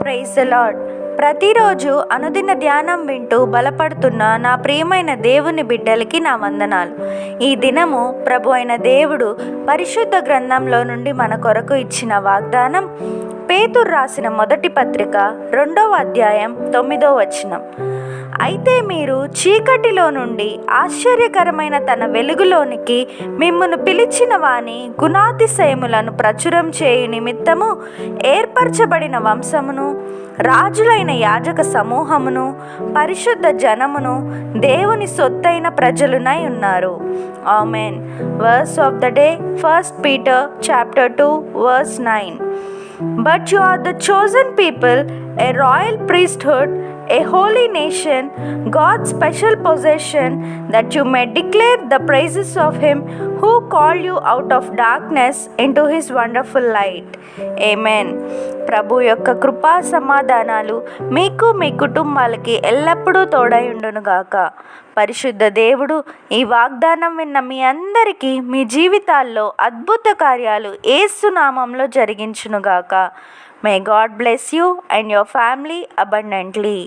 Praise the lord. ప్రతిరోజు అనుదిన ధ్యానం వింటూ బలపడుతున్న నా ప్రియమైన దేవుని బిడ్డలకి నా వందనాలు. ఈ దినము ప్రభు అయిన దేవుడు పరిశుద్ధ గ్రంథంలో నుండి మన కొరకు ఇచ్చిన వాగ్దానం పేతురు రాసిన మొదటి పత్రిక 2వ అధ్యాయం 9వ వచనం. అయితే మీరు చీకటిలో నుండి ఆశ్చర్యకరమైన తన వెలుగులోనికి మిమ్మును పిలిచిన వాని గుణాతిశయములను ప్రచురం చేయు నిమిత్తము ఏర్పరచబడిన వంశమును, రాజులైన యాజక సమూహమును, పరిశుద్ధ జనమును, దేవుని సొత్తైన ప్రజలునై ఉన్నారు. Amen. Verse of the day, 1 Peter chapter 2 verse 9. But you are the chosen people, a royal priesthood, a holy nation, God's special possession, that you may declare the praises of him who called you out of darkness into his wonderful light. Amen. ప్రభు యొక్క కృపా సమాధానాలు మీకు మీ కుటుంబాలకి ఎల్లప్పుడూ తోడై ఉండునుగాక. పరిశుద్ధ దేవుడు ఈ వాగ్దానం విన్న మీ అందరికీ మీ జీవితాల్లో అద్భుత కార్యాలు యేసు నామంలో జరిగించునుగాక. May God bless you and your family abundantly.